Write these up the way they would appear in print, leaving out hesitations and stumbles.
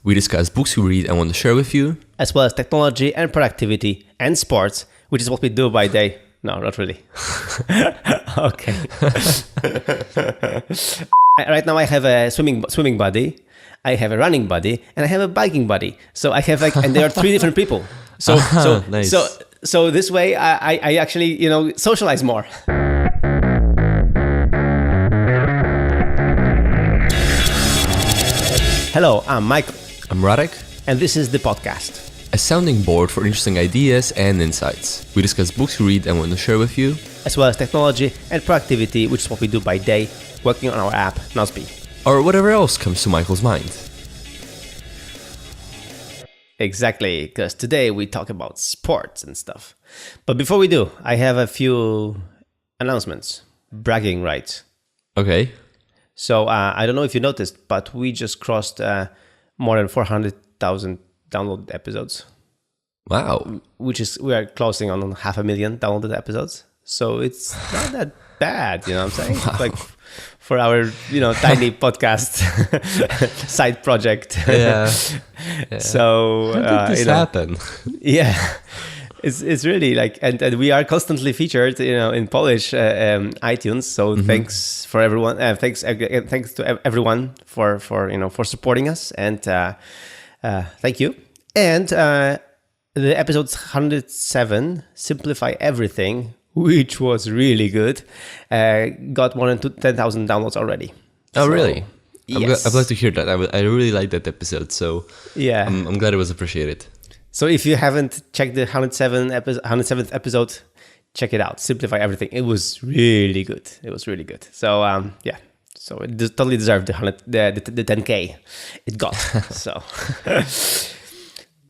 We discuss books we read and want to share with you, as well as technology and productivity and sports, which is what we do by day. No, not really. Okay. Right now I have a swimming buddy, I have a running buddy, and I have a biking buddy. So I have and there are three different people. So nice. so this way I actually socialize more. Hello, I'm Michael. I'm Radek, And this is the podcast. a sounding board for interesting ideas and insights. We discuss books we read and want to share with you. As well as technology and productivity, which is what we do by day, working on our app, Nozbe. Or whatever else comes to Michael's mind. Exactly, because today we talk about sports and stuff. But before we do, I have a few announcements, bragging rights. Okay. So I don't know if you noticed, but we just crossed more than 400,000 downloaded episodes, Wow. we are closing on 500,000 downloaded episodes. So it's not that bad, you know what I'm saying? Wow. Like for our, tiny podcast side project. Yeah. So, How did this happen? Yeah, it's really like, and we are constantly featured, in Polish iTunes. So thanks for everyone. Thanks to everyone for supporting us, and thank you. And the episode 107, Simplify Everything, which was really good, got more than 10,000 downloads already. Oh, So, really? Yes. I'm glad to hear that. I really liked that episode, so Yeah. I'm glad it was appreciated. So if you haven't checked the 107th episode, check it out. Simplify Everything. It was really good. So yeah. So it totally deserved the 10K it got. So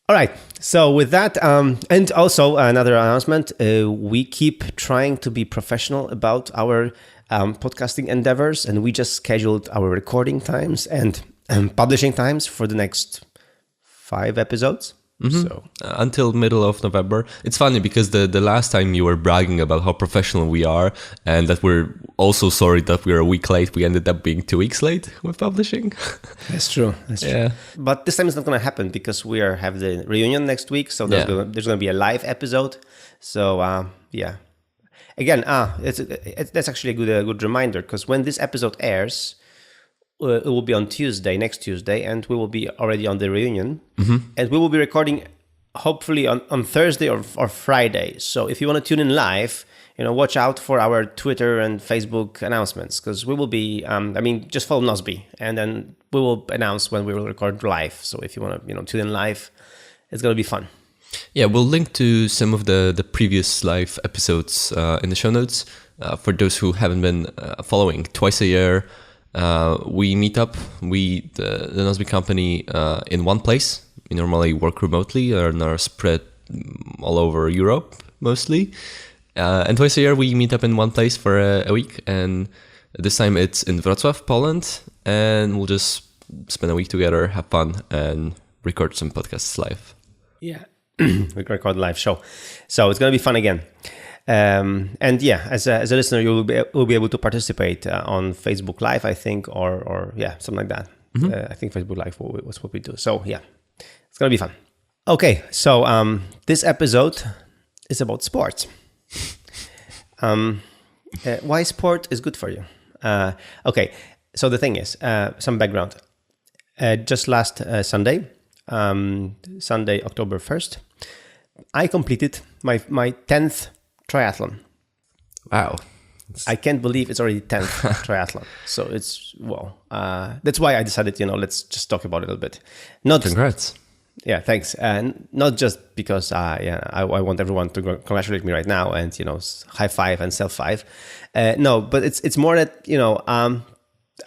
all right. So with that, and also another announcement, we keep trying to be professional about our podcasting endeavors, and we just scheduled our recording times and publishing times for the next 5 episodes. So Until middle of November. It's funny because the last time you were bragging about how professional we are and that we're also sorry that we're a week late, we ended up being 2 weeks late with publishing. That's true. Yeah. But this time it's not going to happen because we have the reunion next week. So there's going to be a live episode. So yeah. Again, that's actually a good reminder, because when this episode airs, it will be on next Tuesday, and we will be already on the reunion. And we will be recording hopefully on Thursday or Friday. So if you want to tune in live, watch out for our Twitter and Facebook announcements, because we will be, just follow Nozbe, and then we will announce when we will record live. So if you want to, tune in live, it's going to be fun. Yeah, we'll link to some of the previous live episodes in the show notes. For those who haven't been following, twice a year, we meet up, the Nozbe company, in one place. We normally work remotely and are spread all over Europe mostly. And twice a year we meet up in one place for a week. And this time it's in Wrocław, Poland. And we'll just spend a week together, have fun, and record some podcasts live. Yeah, we record a live show. So it's going to be fun again. And yeah, as a listener, you will be able to participate on Facebook Live, I think, or yeah, something like that. I think Facebook Live was what we do. So yeah, it's gonna be fun. Okay, so this episode is about sports. Why sport is good for you? Okay, so the thing is, some background. Just last Sunday, October 1st, I completed my 10th triathlon. Wow. I can't believe it's already 10th triathlon. So it's, that's why I decided, let's just talk about it a little bit. Congrats. Yeah, thanks. And not just because I want everyone to congratulate me right now and, high five and self five. No, but it's more that,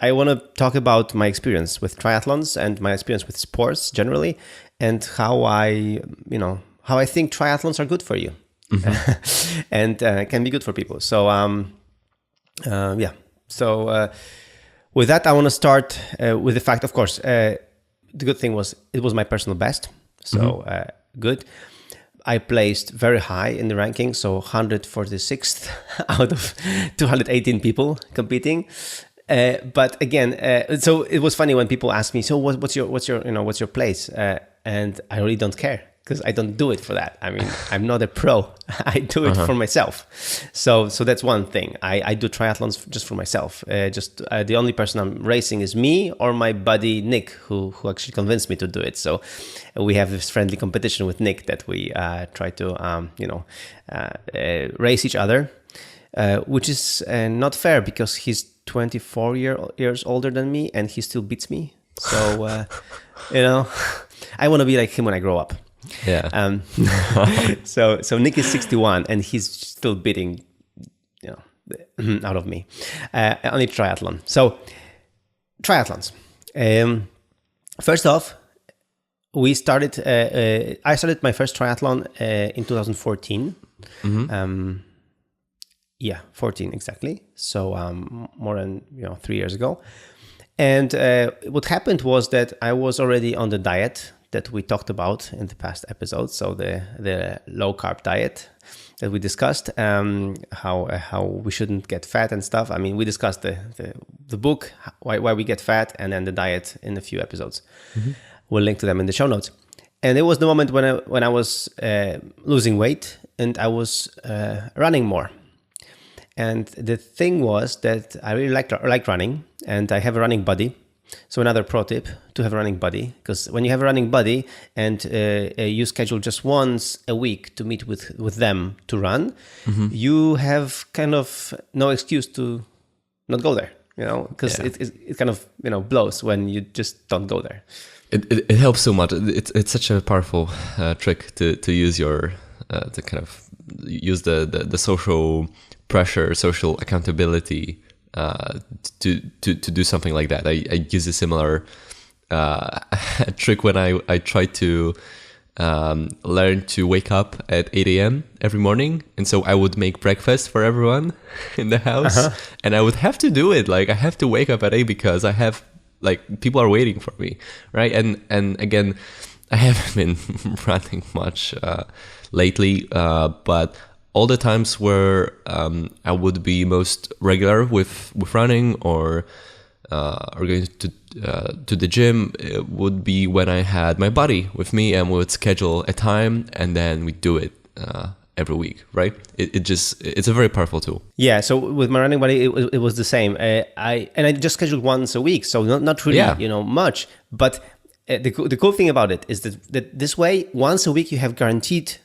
I want to talk about my experience with triathlons and my experience with sports generally, and how I think triathlons are good for you. And can be good for people. So yeah. So with that, I want to start with the fact, of course, the good thing was it was my personal best. So good. I placed very high in the ranking, so 146th out of 218 people competing. But again, so it was funny when people ask me, so what's your place? And I really don't care, because I don't do it for that. I mean, I'm not a pro. I do it for myself. So that's one thing. I do triathlons just for myself. The only person I'm racing is me or my buddy Nick, who actually convinced me to do it. So we have this friendly competition with Nick that we try to race each other, which is not fair, because he's 24 years older than me and he still beats me. So I want to be like him when I grow up. Yeah. So Nick is 61 and he's still beating, out of me on each triathlon. So triathlons. First off, we started. I started my first triathlon in 2014. 14 exactly. So more than 3 years ago. And what happened was that I was already on the diet that we talked about in the past episodes. So the low carb diet that we discussed, how we shouldn't get fat and stuff. I mean, we discussed the book, why we get fat, and then the diet in a few episodes. We'll link to them in the show notes. And it was the moment when I was losing weight and I was running more. And the thing was that I really like running, and I have a running buddy. So another pro tip, to have a running buddy, because when you have a running buddy and you schedule just once a week to meet with them to run, you have kind of no excuse to not go there, because it kind of blows when you just don't go there. It helps so much. It's such a powerful trick to use to kind of use the social pressure, social accountability to do something like that. I use a similar trick when I try to learn to wake up at 8 a.m. every morning. And so I would make breakfast for everyone in the house. And I would have to do it. Like, I have to wake up at 8 because I have, people are waiting for me, right? And again, I haven't been running much lately, but all the times where I would be most regular with running or going to the gym, it would be when I had my buddy with me and we would schedule a time and then we do it every week, right? It's a very powerful tool. Yeah. So with my running buddy, it was the same. I just scheduled once a week, so not really much. But the cool thing about it is that this way, once a week, you have guaranteed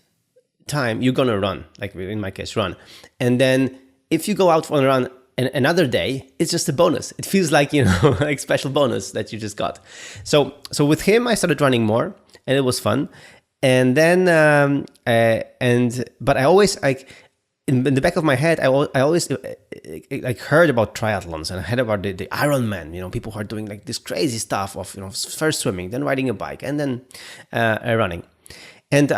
time you're gonna run, like in my case, run. And then if you go out for a run another day, it's just a bonus. It feels like like special bonus that you just got. So with him, I started running more, and it was fun. And then but I always in the back of my head, I always heard about triathlons, and I heard about the Ironman. People who are doing like this crazy stuff of first swimming, then riding a bike, and then running. And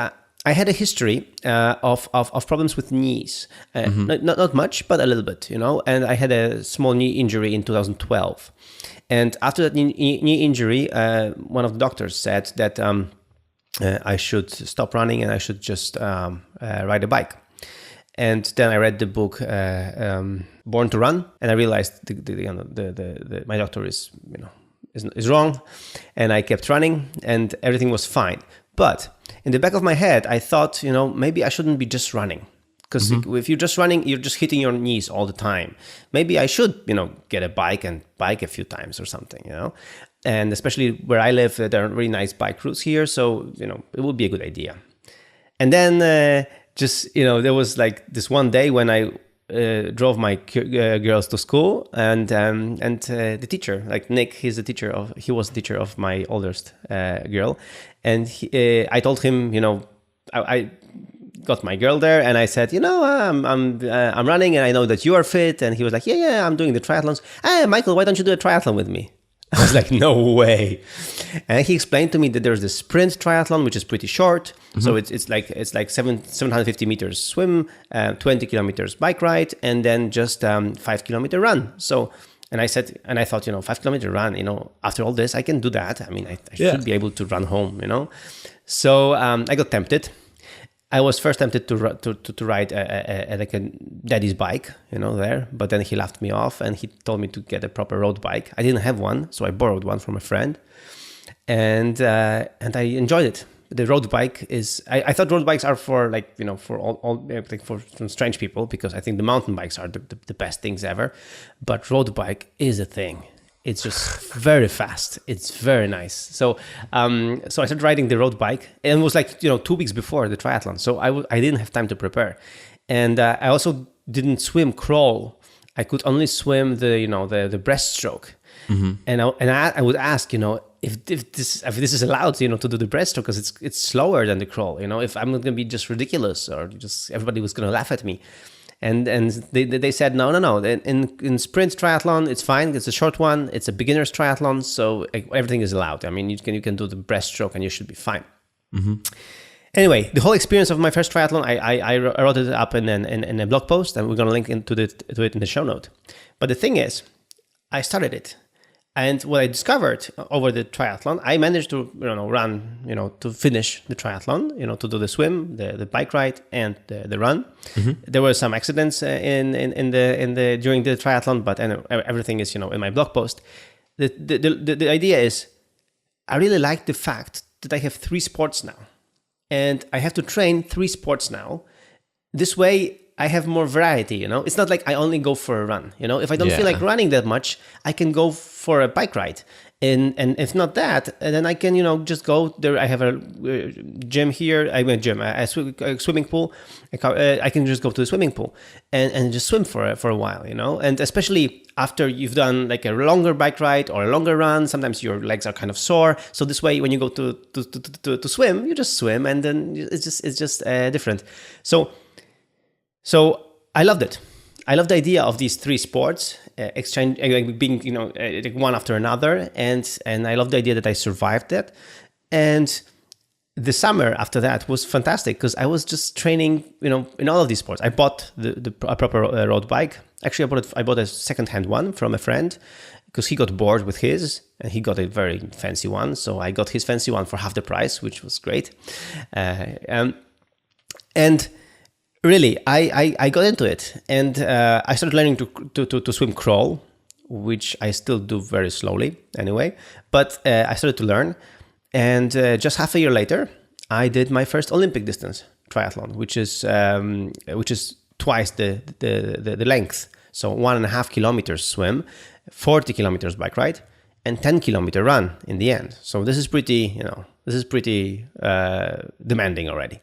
I had a history of problems with knees, not much, but a little bit, and I had a small knee injury in 2012. And after that knee injury, one of the doctors said that I should stop running and I should just ride a bike. And then I read the book Born to Run, and I realized my doctor is wrong, and I kept running and everything was fine. But in the back of my head, I thought, maybe I shouldn't be just running, because if you're just running, you're just hitting your knees all the time. Maybe I should, get a bike and bike a few times or something, And especially where I live, there are really nice bike routes here, so it would be a good idea. And then there was like this one day when I drove my girls to school, and the teacher, like Nick, he was the teacher of my oldest girl, and I told him, I got my girl there, and I said, I'm running, and I know that you are fit, and he was like, yeah, I'm doing the triathlons. Hey, Michael, why don't you do a triathlon with me? I was like, no way. And he explained to me that there's the sprint triathlon, which is pretty short. So it's like 750 meters swim, 20 kilometers bike ride, and then just 5-kilometer run. So, and I thought, 5-kilometer run, after all this, I can do that. I mean, I should be able to run home, So I got tempted. I was first tempted to ride like a daddy's bike, there. But then he laughed me off and he told me to get a proper road bike. I didn't have one, so I borrowed one from a friend, and I enjoyed it. The road bike is. I thought road bikes are for for all like for some strange people, because I think the mountain bikes are the best things ever, but road bike is a thing. It's just very fast. It's very nice. So I started riding the road bike, and it was 2 weeks before the triathlon. So I didn't have time to prepare, and I also didn't swim crawl. I could only swim the breaststroke, and I would ask if this is allowed to do the breaststroke, because it's slower than the crawl. If I'm going to be just ridiculous, or just everybody was going to laugh at me. And they said no. In sprint triathlon it's fine. It's a short one. It's a beginner's triathlon, so everything is allowed. I mean, you can do the breaststroke and you should be fine. Anyway, the whole experience of my first triathlon, I wrote it up in a blog post, and we're gonna link to it in the show note. But the thing is, I started it, and what I discovered over the triathlon, I managed to run, to finish the triathlon, to do the swim, the bike ride, and the run. There were some accidents during the triathlon, but everything is in my blog post. The idea is, I really like the fact that I have 3 sports now, and I have to train 3 sports now. This way, I have more variety, It's not like I only go for a run, If I don't feel like running that much, I can go for a bike ride. And if not that, then I can, just go there. I have a gym here. A swimming pool. I can just go to the swimming pool and just swim for a while, And especially after you've done like a longer bike ride or a longer run, sometimes your legs are kind of sore. So this way, when you go to swim, you just swim, and then it's just different. So I loved it. I love the idea of these 3 sports being one after another, and I love the idea that I survived that. And the summer after that was fantastic, because I was just training in all of these sports. I bought a proper road bike. Actually, I bought a second-hand one from a friend, because he got bored with his, and he got a very fancy one. So I got his fancy one for half the price, which was great. And really, I got into it, and I started learning to swim crawl, which I still do very slowly anyway. But I started to learn, and just half a year later, I did my first Olympic distance triathlon, which is twice the length. So 1.5 kilometers swim, 40 kilometers bike ride, and 10-kilometer run in the end. So this is pretty demanding already.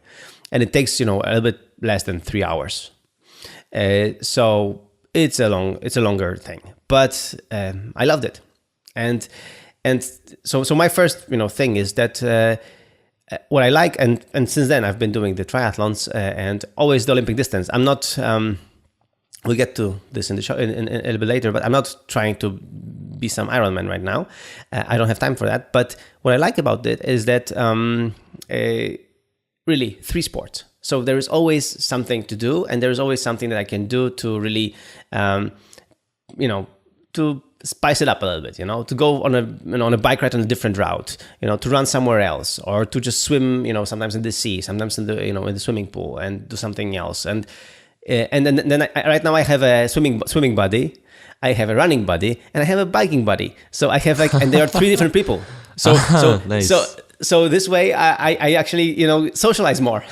And it takes, a little bit less than 3 hours. So it's a longer thing, but I loved it. And so my first, thing is that what I like, and since then I've been doing the triathlons and always the Olympic distance. I'm not, we'll get to this in the show in a little bit later, but I'm not trying to be some Ironman right now. I don't have time for that. But what I like about it is that really 3 sports. So there is always something to do, and there is always something that I can do to really, to spice it up a little bit, to go on a bike ride on a different route, to run somewhere else, or to just swim, sometimes in the sea, sometimes in the, in the swimming pool, and do something else. And then right now I have a swimming buddy, I have a running buddy, and I have a biking buddy. So I have and there are 3 different people. So nice. So this way, I actually, socialize more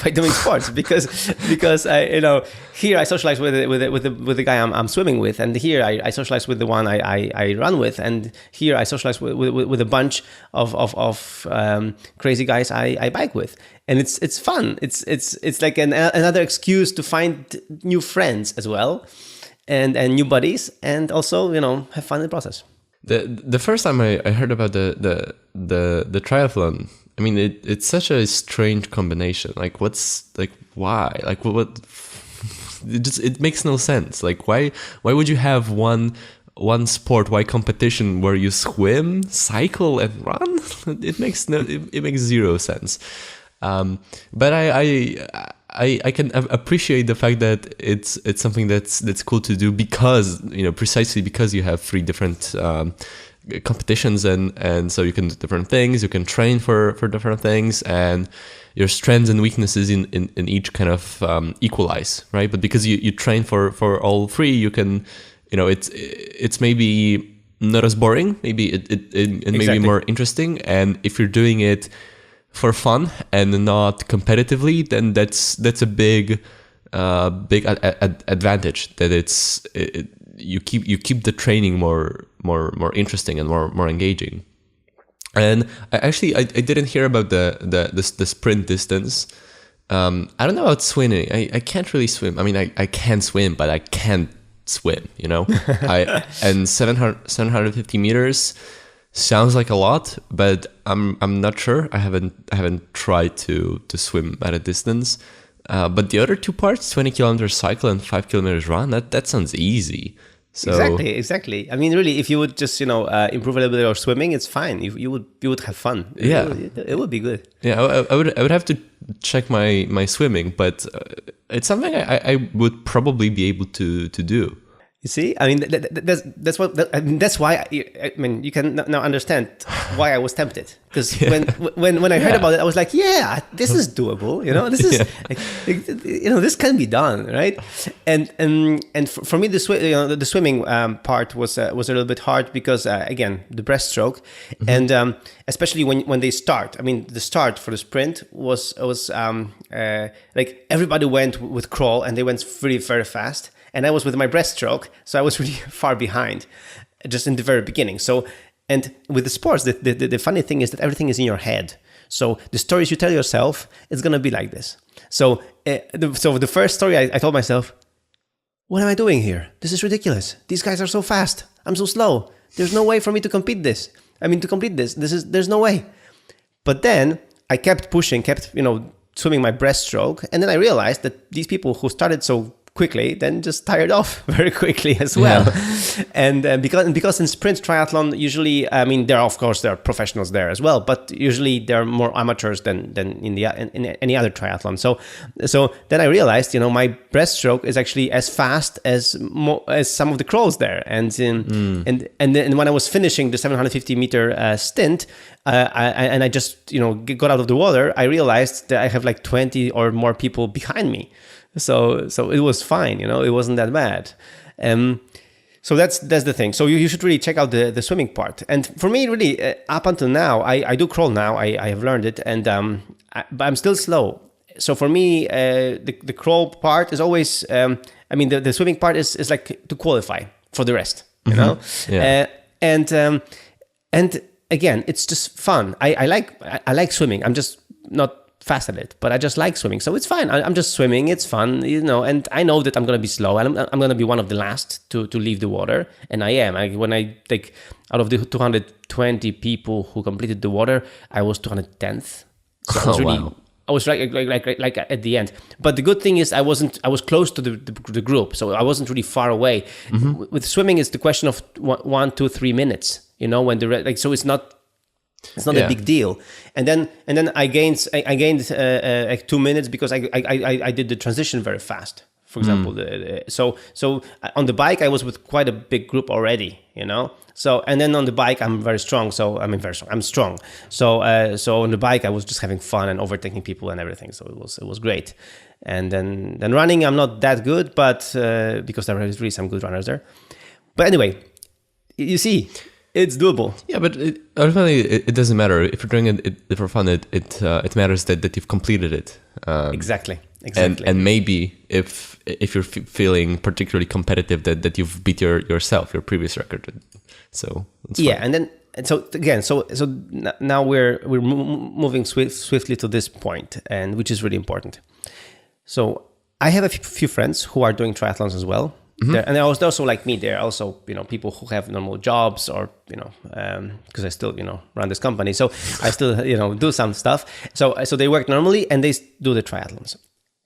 by doing sports, because I, here I socialize with the guy I'm swimming with, and here I socialize with the one I run with, and here I socialize with a bunch of crazy guys I bike with, and it's fun. It's like another excuse to find new friends as well, and new buddies, and also have fun in the process. The first time I heard about the triathlon, I mean, it's such a strange combination. Like, why? Like, what? It makes no sense. Like, why would you have one sport, why competition where you swim, cycle, and run? It makes 0 sense. But I can appreciate the fact that it's something that's cool to do, because precisely because you have 3 different competitions, and so you can do different things. You can train for different things, and your strengths and weaknesses in each kind of equalize, right? But because you train for all three, you can, it's maybe not as boring, maybe it may be more interesting. And if you're doing it for fun and not competitively, then that's a big advantage, that you keep the training more interesting and more engaging. And I didn't hear about the sprint distance. I don't know about swimming. I can't really swim. I mean, I can swim, but I can't swim, and 750 meters sounds like a lot, but I'm not sure. I haven't tried to swim at a distance. But the other two parts, 20 kilometers cycle and 5 kilometers run, that sounds easy. So Exactly. I mean, really, if you would just improve a little bit your swimming, it's fine. You would have fun. Yeah, it would be good. Yeah, I would have to check my swimming, but it's something I would probably be able to do. You see, I mean, that's why you can now understand why I was tempted. Because when I heard about it, I was like, yeah, this is doable. This is this can be done, right? And for me, the swimming part was a little bit hard because again, the breaststroke, and especially when they start. I mean, the start for the sprint was like everybody went with crawl and they went really very fast. And I was with my breaststroke, so I was really far behind, just in the very beginning. So, and with the sports, the funny thing is that everything is in your head. So the stories you tell yourself, it's gonna be like this. So, the first story I told myself, what am I doing here? This is ridiculous. These guys are so fast. I'm so slow. There's no way for me to complete this. There's no way. But then I kept pushing, swimming my breaststroke, and then I realized that these people who started so quickly then just tired off very quickly as well. Yeah. And because in sprint triathlon, usually, I mean, there are professionals there as well, but usually there are more amateurs than in any other triathlon. So then I realized, my breaststroke is actually as fast as some of the crawls there. And then when I was finishing the 750 meter stint, I just got out of the water, I realized that I have like 20 or more people behind me. So it was fine, it wasn't that bad. So that's the thing. So you should really check out the swimming part. And for me, really, up until now, I do crawl now. I have learned it, but I'm still slow. So for me, the crawl part is always, the swimming part is like to qualify for the rest, you know? Yeah. And again, it's just fun. I like swimming. I'm just not fast at it, but I just like swimming, so it's fine. I'm just swimming, it's fun, and I know that I'm gonna be slow, and I'm gonna be one of the last to leave the water, and I am. When I take out of the 220 people who completed the water, I was 210th. So I was really, wow. I was like at the end. But the good thing is I was close to the group, so I wasn't really far away. Mm-hmm. With swimming, it's the question of 1, 2, 3 minutes. When so it's not a big deal. And then I gained like 2 minutes because I did the transition very fast. For example, so on the bike I was with quite a big group already, So and then on the bike I'm very strong. I'm strong. So on the bike I was just having fun and overtaking people and everything. So it was great. And then running I'm not that good, but because there is really some good runners there. But anyway, you see. It's doable. Yeah, but ultimately, it doesn't matter if you're doing it for fun. It matters that you've completed it. Exactly. And maybe if you're feeling particularly competitive, that you've beat your previous record. So it's fun. So now we're moving swiftly to this point, and which is really important. So I have a few friends who are doing triathlons as well. Mm-hmm. And they're also like me. They're also, people who have normal jobs or, because I still, run this company. So I still, do some stuff. So they work normally and they do the triathlons.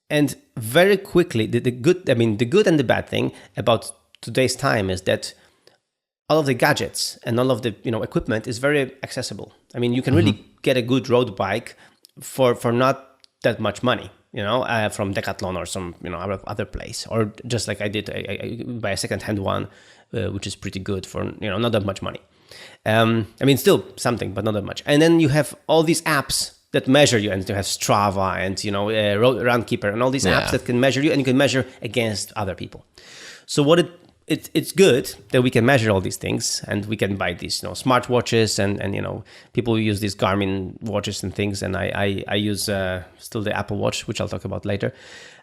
And very quickly, the good and the bad thing about today's time is that all of the gadgets and all of the, equipment is very accessible. I mean, you can really get a good road bike for not that much money. From Decathlon or some, other place, or just like I did, I buy a second-hand one, which is pretty good for, not that much money. I mean, still something, but not that much. And then you have all these apps that measure you, and you have Strava and Runkeeper and all these apps that can measure you, and you can measure against other people. So what it's good that we can measure all these things, and we can buy these smart watches, and people use these Garmin watches and things, and I use still the Apple Watch, which I'll talk about later.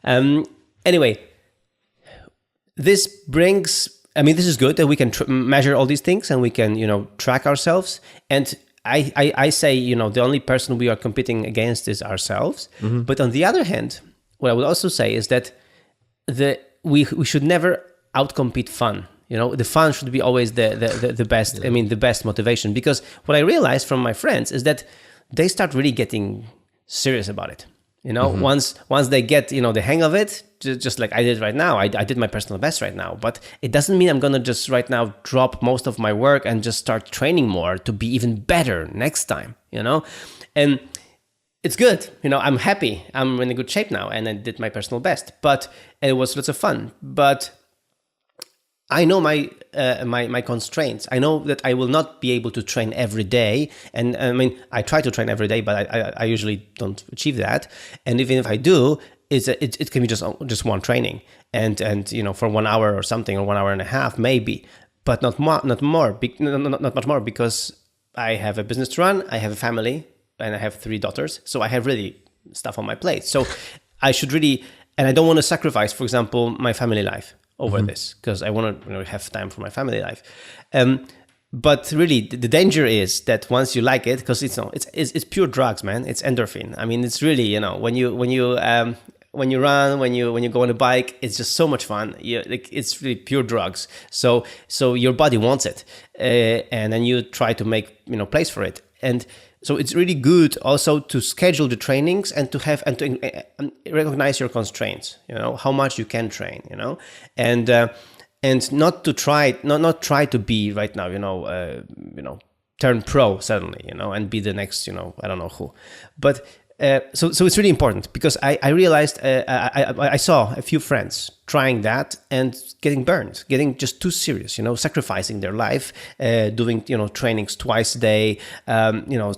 Anyway, this is good that we can measure all these things, and we can track ourselves. And I say the only person we are competing against is ourselves. But on the other hand, what I would also say is that we should never outcompete fun. The fun should be always the best. I mean, the best motivation, because what I realized from my friends is that they start really getting serious about it. Once they get the hang of it, just like I did right now. I did my personal best right now, but it doesn't mean I'm gonna just right now drop most of my work and just start training more to be even better next time. And it's good. I'm happy. I'm in a good shape now, and I did my personal best. But it was lots of fun. But I know my constraints. I know that I will not be able to train every day. And I mean, I try to train every day, but I usually don't achieve that. And even if I do, it can be just one training, and for 1 hour or something, or 1 hour and a half maybe, but not much more, because I have a business to run, I have a family, and I have 3 daughters. So I have really stuff on my plate. So I should really, and I don't want to sacrifice, for example, my family life over this, because I want to have time for my family life. But really, the danger is that once you like it, because it's pure drugs, man. It's endorphin. I mean, it's really when you run, when you go on a bike, it's just so much fun. It's really pure drugs. So your body wants it, and then you try to make place for it. And so it's really good also to schedule the trainings, and to have and to recognize your constraints. How much you can train. And not to try, not try to be right now. Turn pro suddenly. And be the next. I don't know who, but. So it's really important, because I realized I saw a few friends trying that and getting burned, getting just too serious, sacrificing their life, doing trainings twice a day,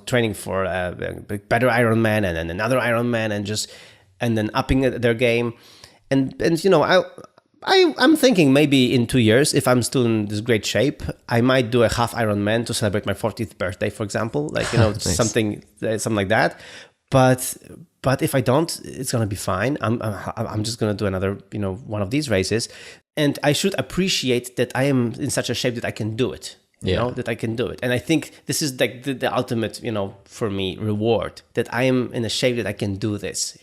training for a better Ironman and then another Ironman, and then upping their game, and I'm thinking maybe in 2 years, if I'm still in this great shape, I might do a half Ironman to celebrate my 40th birthday, for example, like nice. something like that. But if I don't, it's gonna be fine. I'm just gonna do another one of these races, and I should appreciate that I am in such a shape that I can do it. That I can do it, and I think this is like the ultimate for me reward, that I am in a shape that I can do this.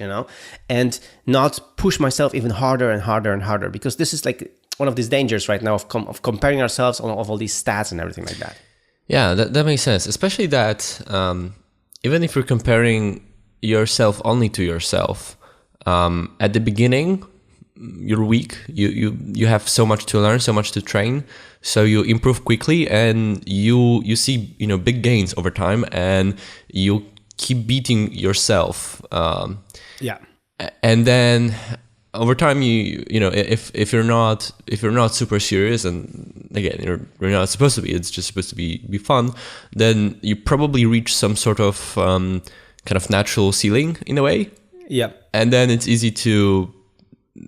And not push myself even harder and harder and harder, because this is like one of these dangers right now of comparing ourselves of all these stats and everything like that. Yeah, that makes sense, especially that even if you're comparing yourself only to yourself, at the beginning you're weak, you have so much to learn, so much to train, so you improve quickly, and you see big gains over time, and you keep beating yourself, and then over time if you're not super serious, and again you're not supposed to be, it's just supposed to be fun, then you probably reach some sort of kind of natural ceiling in a way. Yeah. And then it's easy to,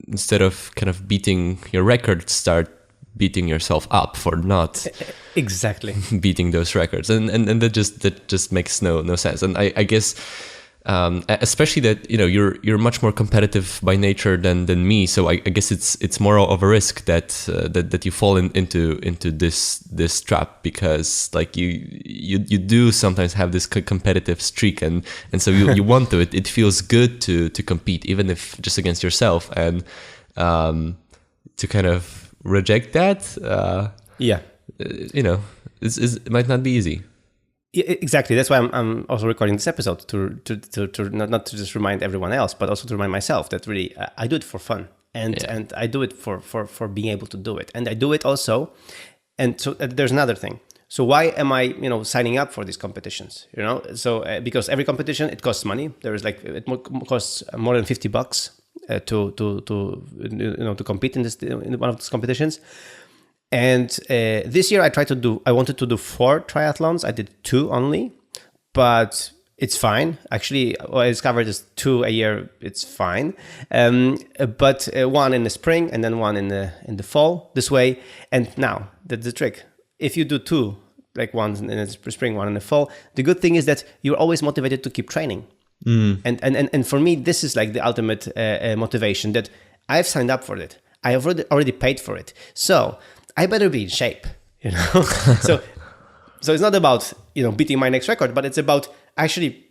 instead of kind of beating your record, start beating yourself up for not exactly beating those records. And that just makes no sense. And I guess especially that you're much more competitive by nature than me, so I guess it's more of a risk that you fall into this trap, because like you do sometimes have this competitive streak, and so you want to, it feels good to compete, even if just against yourself, and to kind of reject that it might not be easy. Exactly. That's why I'm also recording this episode, to not to just remind everyone else, but also to remind myself that really I do it for fun, and I do it for being able to do it, and I do it also. And so there's another thing. So why am I signing up for these competitions? So because every competition, it costs money. There is it costs more than $50 to compete in one of these competitions. And this year I wanted to do 4 triathlons. I did 2 only, but it's fine. Actually, what I discovered is 2 a year. It's fine. But 1 in the spring and then 1 in the fall this way. And now that's the trick. If you do 2, like 1 in the spring, 1 in the fall, the good thing is that you're always motivated to keep training. And for me, this is like the ultimate motivation, that I've signed up for it. I have already paid for it. So I better be in shape, so it's not about, beating my next record, but it's about actually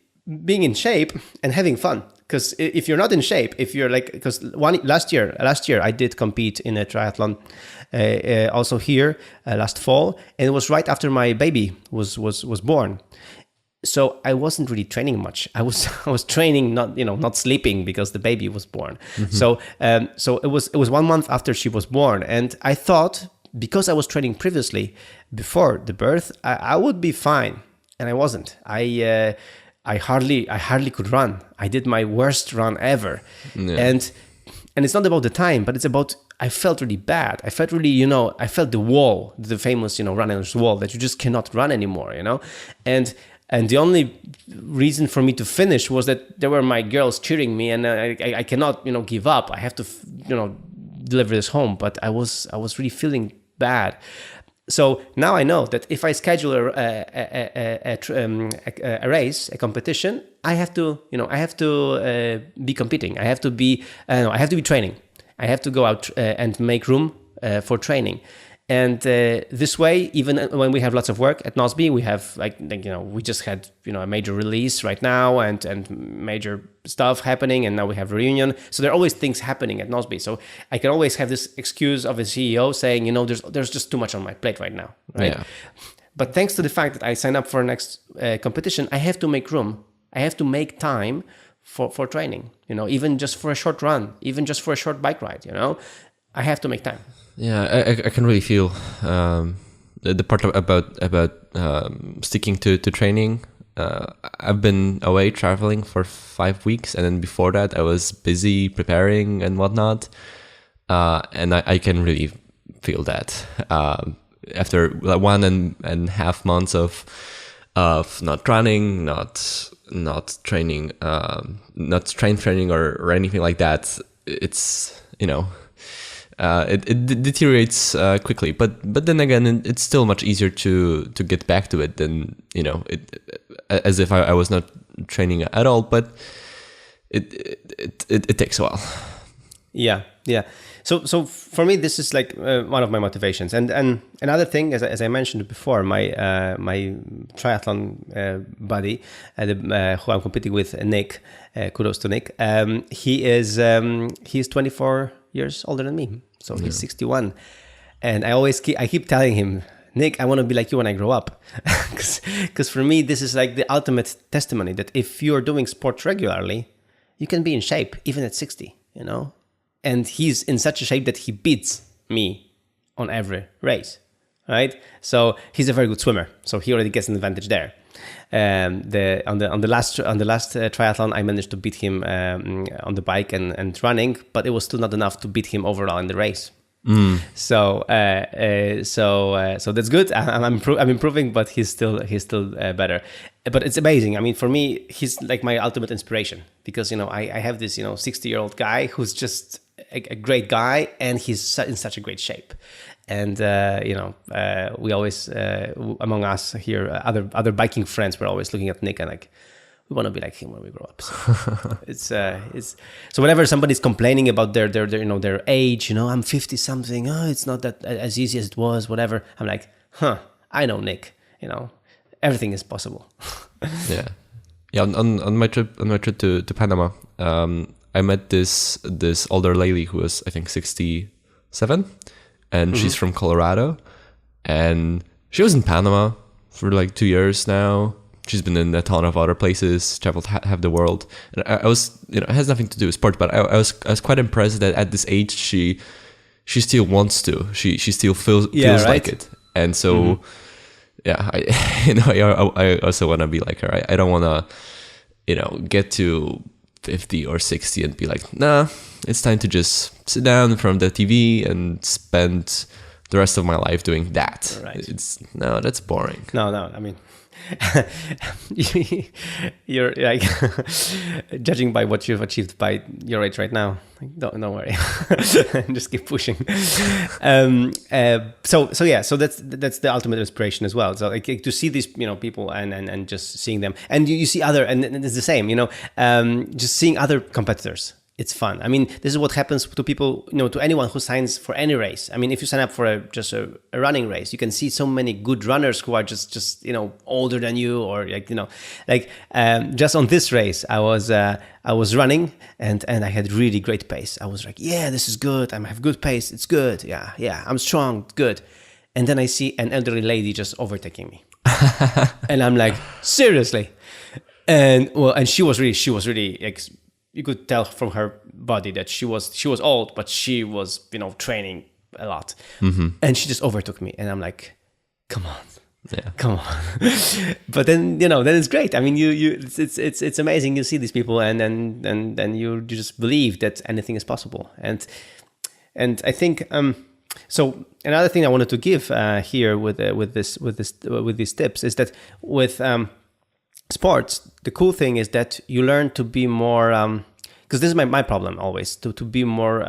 being in shape and having fun. Because if you're not in shape, if you're like, because last year I did compete in a triathlon, also here last fall, and it was right after my baby was born. So I wasn't really training much. I was training, not sleeping, because the baby was born. So it was 1 month after she was born, and I thought, because I was training previously before the birth, I would be fine, and I wasn't. I hardly could run. I did my worst run ever, and it's not about the time, but it's about, I felt really bad. I felt really, I felt the wall, the famous, runner's wall, that you just cannot run anymore, And the only reason for me to finish was that there were my girls cheering me, and I cannot, give up. I have to, deliver this home. But I was really feeling bad. So now I know that if I schedule a race, a competition, I have to, be competing. I have to be training. I have to go out and make room for training. And this way, even when we have lots of work at Nosby, we have we just had a major release right now and major stuff happening, and now we have a reunion. So there are always things happening at Nosby. So I can always have this excuse of a CEO saying, there's just too much on my plate right now, right? Yeah. But thanks to the fact that I sign up for next competition, I have to make room. I have to make time for training. Even just for a short run, even just for a short bike ride. I have to make time. Yeah, I can really feel the part about sticking to training. I've been away traveling for 5 weeks, and then before that I was busy preparing and whatnot, and I can really feel that after 1.5 months of not running, not training, not strength training or anything like that. It's it deteriorates quickly, but then again, it's still much easier to get back to it than as if I was not training at all. But it takes a while. Yeah. So for me, this is like one of my motivations, and another thing, as I mentioned before, my triathlon buddy, who I'm competing with, Nick. Kudos to Nick. He's 24 years older than me, so he's 61, and I keep telling him, Nick, I want to be like you when I grow up, because for me this is like the ultimate testimony that if you're doing sports regularly, you can be in shape even at 60, and he's in such a shape that he beats me on every race, right? So he's a very good swimmer, so he already gets an advantage there. On the last triathlon, I managed to beat him on the bike and running, but it was still not enough to beat him overall in the race. So that's good. I'm improving, but he's still better. But it's amazing. I mean, for me, he's like my ultimate inspiration, because I have this 60-year-old guy who's just a great guy, and he's in such a great shape. And we always among us here, other biking friends, we're always looking at Nick and like, we want to be like him when we grow up. So it's so whenever somebody's complaining about their age, I'm 50 something. Oh, it's not that as easy as it was. Whatever. I'm like, I know Nick. Everything is possible. Yeah. On my trip to Panama, I met this older lady who was, I think, 67. And she's from Colorado, and she was in Panama for like 2 years now. She's been in a ton of other places, traveled half the world. And I was, it has nothing to do with sport, but I was quite impressed that at this age she still wants to. She still feels right? like it. And so, I also want to be like her. I don't want to, get to 50 or 60 and be like, nah, it's time to just sit down in front of the TV and spend the rest of my life doing that. Right. No, that's boring. No, I mean, you're like judging by what you've achieved by your age right now. Don't worry, just keep pushing. So that's the ultimate inspiration as well. So like to see these people and just seeing them, and you see other, and it's the same. Just seeing other competitors. It's fun. I mean, this is what happens to people, to anyone who signs for any race. I mean, if you sign up for just a running race, you can see so many good runners who are just older than you, or just on this race, I was running and I had really great pace. I was like, yeah, this is good. I have good pace. It's good. Yeah, I'm strong. Good. And then I see an elderly lady just overtaking me, and I'm like, seriously. And she was really. You could tell from her body that she was old, but she was training a lot, and she just overtook me, and I'm like, come on. But then then it's great. I mean, it's amazing. You see these people, and then you just believe that anything is possible, and I think so. Another thing I wanted to give here with these tips is that with sports, the cool thing is that you learn to be more, because this is my problem always, to be more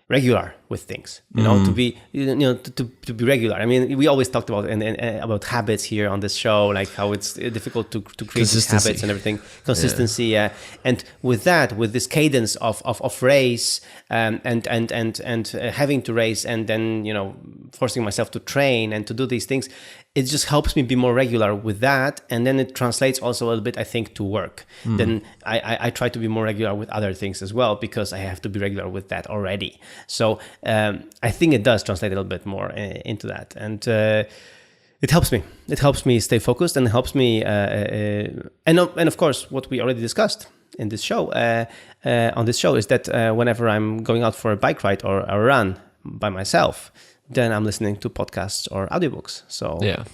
regular with things, to be to be regular. I mean, we always talked about habits here on this show, like how it's difficult to create these habits and everything. Consistency, yeah. And with this cadence of race and having to race, and then forcing myself to train and to do these things, it just helps me be more regular with that, and then it translates also a little bit, I think, to work. Then I try to be more regular with other things as well, because I have to be regular with that already. So I think it does translate a little bit more into that, and it helps me. It helps me stay focused, and it helps me. And of course, what we already discussed in this show, on this show, is that whenever I'm going out for a bike ride or a run by myself, then I'm listening to podcasts or audiobooks. So yeah,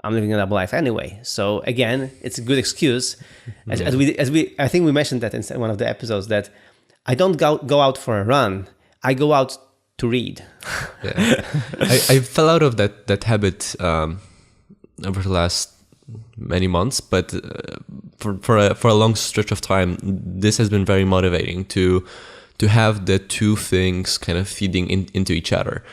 I'm living a double life anyway. So again, it's a good excuse. As we I think we mentioned that in one of the episodes, that I don't go out for a run. I go out to read. Yeah. I fell out of that habit over the last many months, but for a long stretch of time, this has been very motivating to have the two things kind of feeding into each other.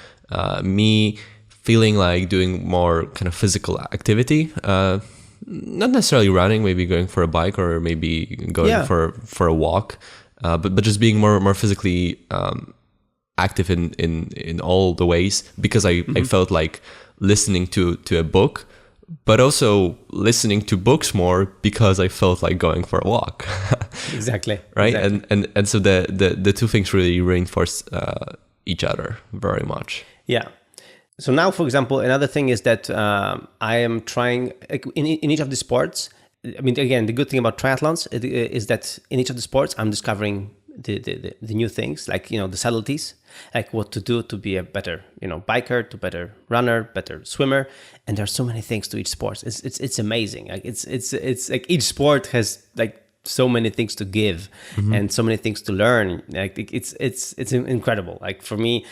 Me feeling like doing more kind of physical activity, not necessarily running, maybe going for a bike or maybe going for a walk, but just being more physically active in all the ways, because I felt like listening to a book, but also listening to books more because I felt like going for a walk. Exactly. Right. Exactly. And so the two things really reinforce each other very much. Yeah. So now, for example, another thing is that I am trying in each of the sports. I mean, again, the good thing about triathlons is that in each of the sports, I'm discovering the new things, like the subtleties, like what to do to be a better biker, to better runner, better swimmer. And there's so many things to each sport. It's amazing. Like it's like each sport has like so many things to give and so many things to learn. Like it's incredible. Like for me,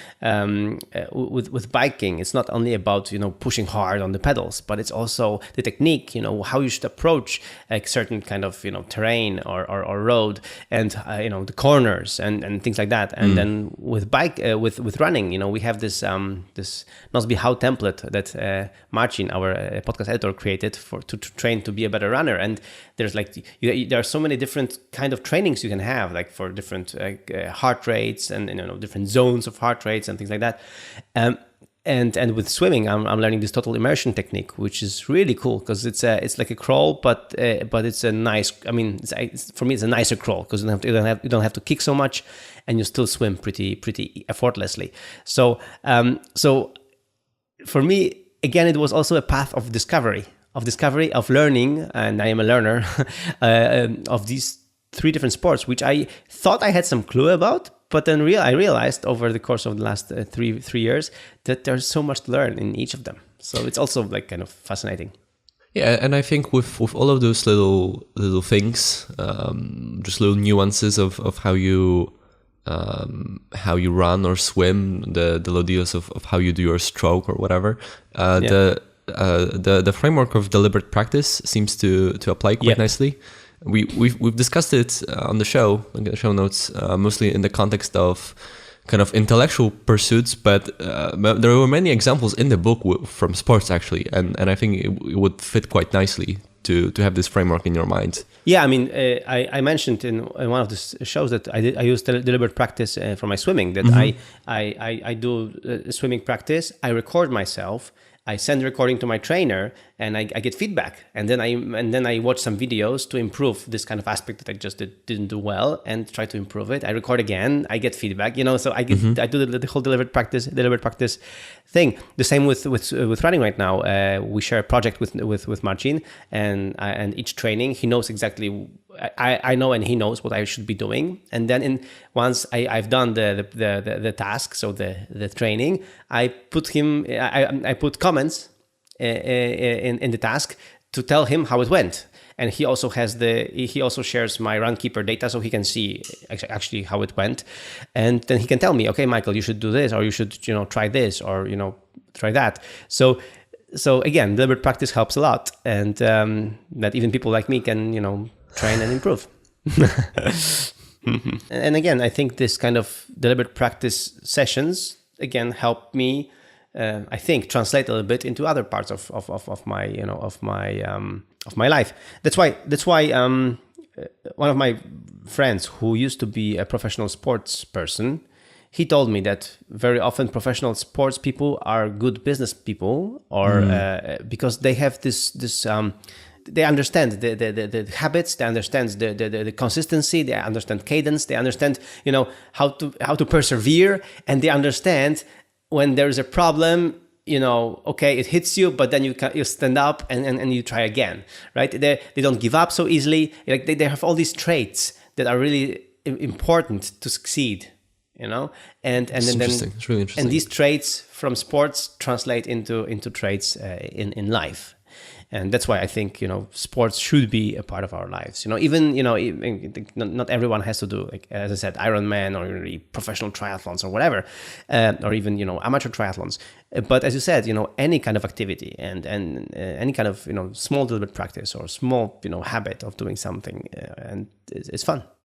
with biking, it's not only about pushing hard on the pedals, but it's also the technique. How you should approach like certain kind of terrain or road, and the corners and things like that. And then with with running, we have this Must Be How template that Marcin, our podcast editor, created to train to be a better runner. And there's like there are so many different kind of trainings you can have, like for different heart rates and different zones of heart rates and things like that. And with swimming, I'm learning this total immersion technique, which is really cool because it's like a crawl, but it's a nice. I mean, for me, it's a nicer crawl because you don't have to kick so much, and you still swim pretty effortlessly. So for me, again, it was also a path of discovery, of learning, and I am a learner of these three different sports, which I thought I had some clue about, but then I realized over the course of the last three years that there's so much to learn in each of them. So it's also like kind of fascinating. Yeah, and I think with all of those little things, just little nuances of how you how you run or swim, the low details of how you do your stroke or whatever. The framework of deliberate practice seems to apply quite nicely. We've discussed it on the show, in the show notes, mostly in the context of kind of intellectual pursuits, but there were many examples in the book from sports actually, and I think it would fit quite nicely to have this framework in your mind. Yeah, I mean, I mentioned in one of the shows that I use deliberate practice for my swimming. That I do swimming practice. I record myself. I send the recording to my trainer, and I get feedback, and then I watch some videos to improve this kind of aspect that I just didn't do well, and try to improve it. I record again, I get feedback, so I do the whole deliberate practice thing. The same with running right now. We share a project with Marcin, and each training he knows exactly. I know, and he knows what I should be doing. And then once I've done the task, so the training, I put comments in the task to tell him how it went. And he also shares my Runkeeper data, so he can see actually how it went. And then he can tell me, okay, Michael, you should do this, or you should try this, or try that. So again, deliberate practice helps a lot, and that even people like me can train and improve. And again, I think this kind of deliberate practice sessions again help me, I think, translate a little bit into other parts of my life. That's why one of my friends who used to be a professional sports person, he told me that very often professional sports people are good business people, or because they have this they understand the habits, they understand the consistency, they understand cadence, they understand how to persevere, and they understand when there is a problem, okay, it hits you, but then you stand up and you try again, right? They don't give up so easily. Like they have all these traits that are really important to succeed, and It's really interesting. And these traits from sports translate into traits in life. And that's why I think, sports should be a part of our lives. Even not everyone has to do, like, as I said, Ironman or really professional triathlons or whatever, or even, amateur triathlons. But as you said, any kind of activity and any kind of, small deliberate practice or small, habit of doing something, and it's fun.